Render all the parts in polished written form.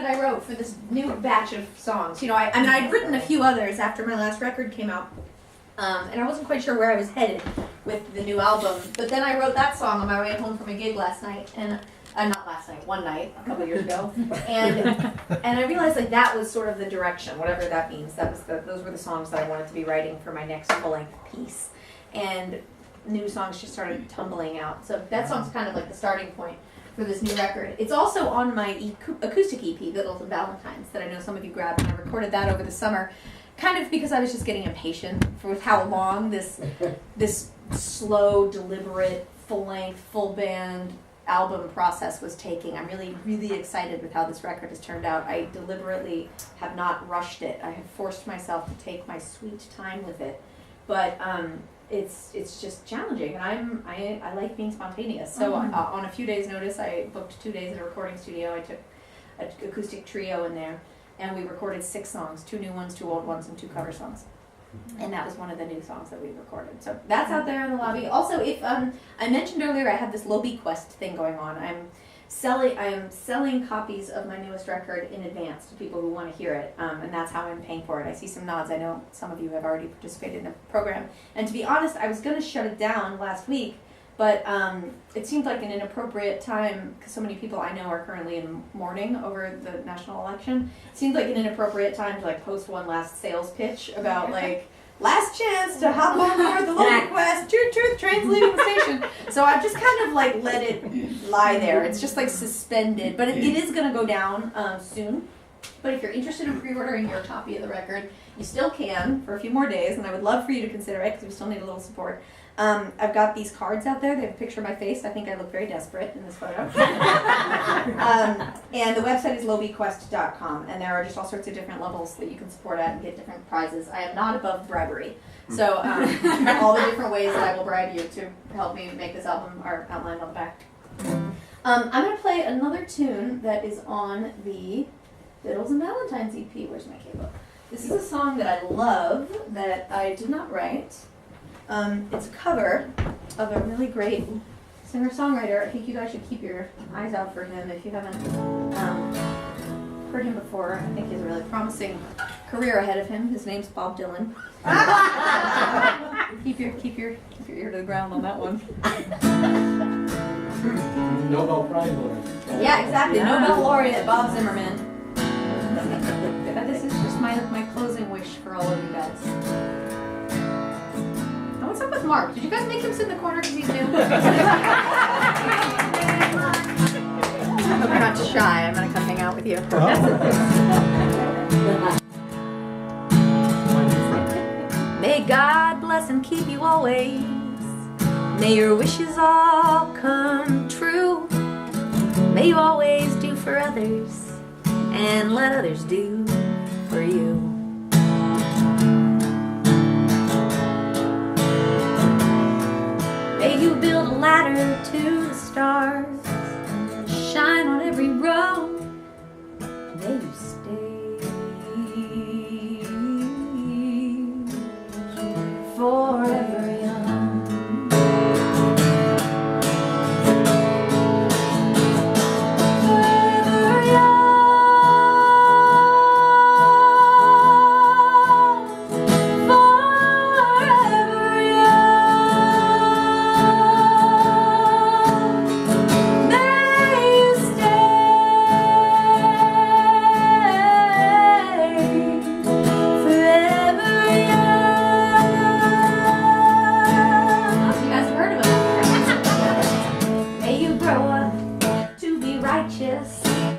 that I wrote for this new batch of songs. You know, I mean, I'd written a few others after my last record came out, and I wasn't quite sure where I was headed with the new album. But then I wrote that song on my way home from a gig last night, and not last night, one night, a couple years ago, and I realized like that was sort of the direction, whatever that means. Those were the songs that I wanted to be writing for my next full-length piece, and new songs just started tumbling out. So that song's kind of like the starting point for this new record. It's also on my acoustic EP, Vittles and Valentines, that I know some of you grabbed, and I recorded that over the summer, kind of because I was just getting impatient with how long this slow, deliberate, full-length, full-band album process was taking. I'm really, really excited with how this record has turned out. I deliberately have not rushed it. I have forced myself to take my sweet time with it, but it's just challenging, and I like being spontaneous. So on a few days' notice, I booked 2 days at a recording studio. I took an acoustic trio in there, and we recorded 6 songs, 2 new ones, 2 old ones, and 2 cover songs. And that was one of the new songs that we recorded. So that's out there in the lobby. Also, if I mentioned earlier, I have this Lobby Quest thing going on. I am selling copies of my newest record in advance to people who want to hear it, and that's how I'm paying for it. I see some nods. I know some of you have already participated in the program. And to be honest, I was going to shut it down last week, but it seemed like an inappropriate time, because so many people I know are currently in mourning over the national election. It seemed like an inappropriate time to like post one last sales pitch about like, last chance to hop on board the Lobby Quest, truth, train's leaving the station. So I've just kind of like let it lie there. It's just like suspended, but it is going to go down soon. But if you're interested in pre-ordering your copy of the record, you still can for a few more days, and I would love for you to consider it, because we still need a little support. I've got these cards out there. They have a picture of my face. I think I look very desperate in this photo. And the website is lobbyquest.com, and there are just all sorts of different levels that you can support at and get different prizes. I am not above bribery. So all the different ways that I will bribe you to help me make this album are outlined on the back. I'm going to play another tune that is on the Vittles and Valentines EP. Where's my cable? This is a song that I love that I did not write. It's a cover of a really great singer-songwriter. I think you guys should keep your eyes out for him if you haven't heard him before. I think he has a really promising career ahead of him. His name's Bob Dylan. keep your ear to the ground on that one. Nobel Prize laureate. Yeah, exactly. Yeah. Nobel laureate Bob Zimmerman. This is just my closing wish for all of you guys. Now, what's up with Mark? Did you guys make him sit in the corner because he's new? I hope you're not shy. I'm going to come hang out with you. May God bless and keep you always. May your wishes all come true. May you always do for others and let others do for you. May you build a ladder to the stars, shine on every road. May you stay forever young.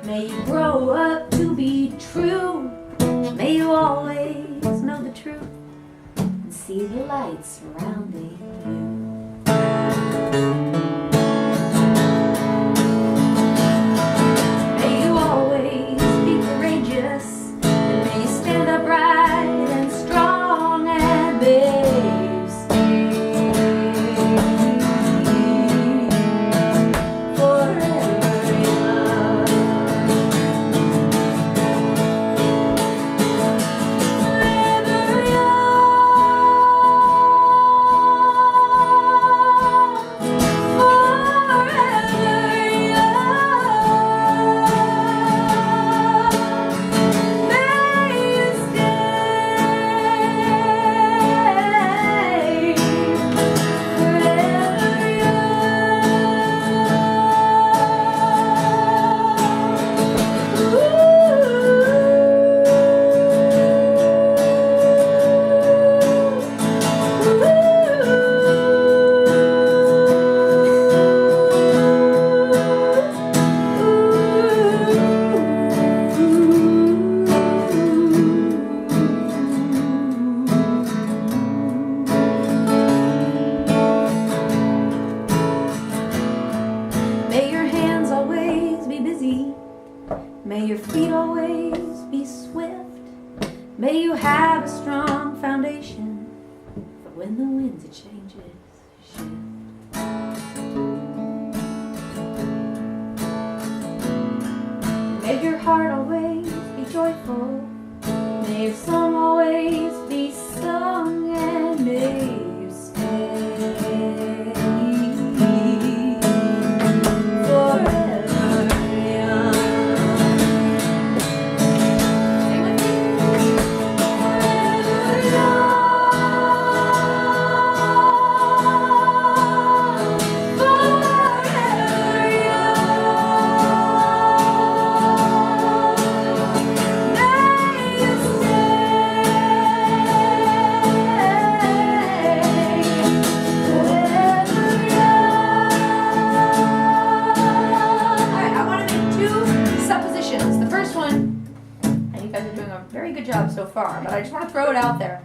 May you grow up to be true. May you always know the truth and see the light surrounding you. May you always be courageous, and may you stand upright and strong, and may you stay forever young. Forever young. May your feet always be swift. May you have a strong foundation for when the winds of changes shift. May your heart always be joyful. May your song always be sung, and may you stay forever young. Sing with me. Forever young. Forever very good job so far, but I just want to throw it out there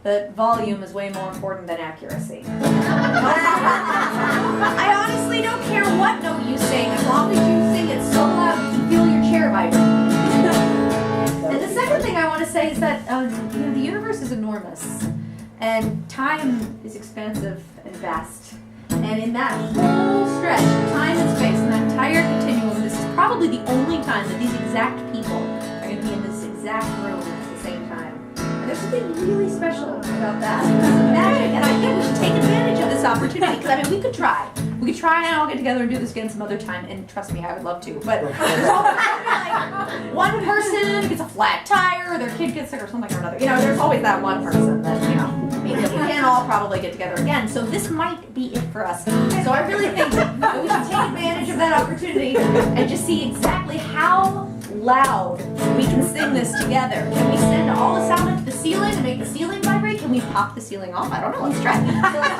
that volume is way more important than accuracy. I honestly don't care what note you sing, as long as you sing it so loud you can feel your chair vibrate. And the second thing I want to say is that the universe is enormous, and time is expansive and vast. And in that whole stretch of time and space, in that entire continuum, this is probably the only time that these exact people are going to be in this exact room at the same time. And there's something really special about that. It's magic, and I think we should take advantage of this opportunity, because I mean, we could try. We could try and all get together and do this again some other time, and trust me, I would love to. But there's always like one person gets a flat tire, or their kid gets sick or something or another. You know, there's always that one person that, means that we can all probably get together again. So this might be it for us. So I really think that we should take advantage of that opportunity and just see exactly how loud we can sing this together. Can we send all the sound into the ceiling and make the ceiling vibrate? Can we pop the ceiling off? I don't know. Let's try. So let's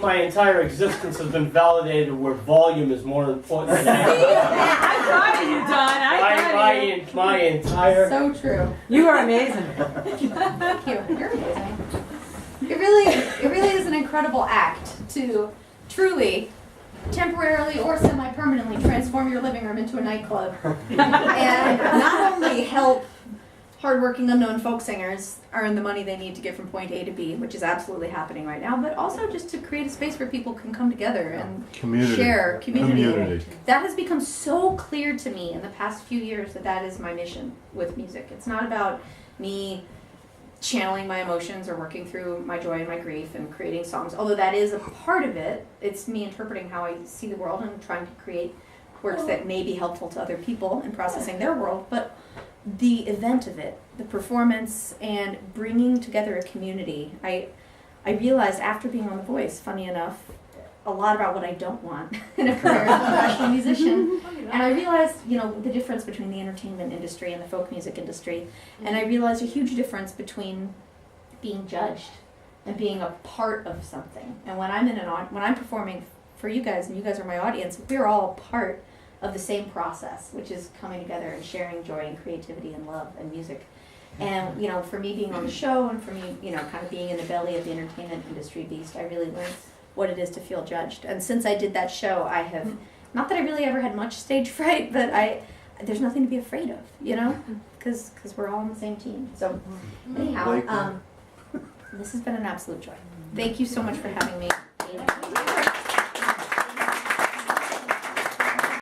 My entire existence has been validated where volume is more important than accuracy. I'm proud of you, Don. My entire... So true. You are amazing. Thank you. You're amazing. It really is an incredible act to truly, temporarily or semi-permanently transform your living room into a nightclub, and not only help hardworking unknown folk singers earn the money they need to get from point A to B, which is absolutely happening right now, but also just to create a space where people can come together and share community. That has become so clear to me in the past few years that is my mission with music. It's not about me channeling my emotions or working through my joy and my grief and creating songs, although that is a part of it. It's me interpreting how I see the world and trying to create works that may be helpful to other people in processing their world, but the event of it, the performance, and bringing together a community. I realized after being on The Voice, funny enough, a lot about what I don't want in a career as a professional musician. And I realized, the difference between the entertainment industry and the folk music industry. And I realized a huge difference between being judged and being a part of something. And when I'm when I'm performing for you guys, and you guys are my audience, we're all part of the same process, which is coming together and sharing joy and creativity and love and music. And, for me being on the show and for me, kind of being in the belly of the entertainment industry beast, I really learned what it is to feel judged. And since I did that show, I have, not that I really ever had much stage fright, but there's nothing to be afraid of, you know, because we're all on the same team. So anyhow, this has been an absolute joy. Thank you so much for having me.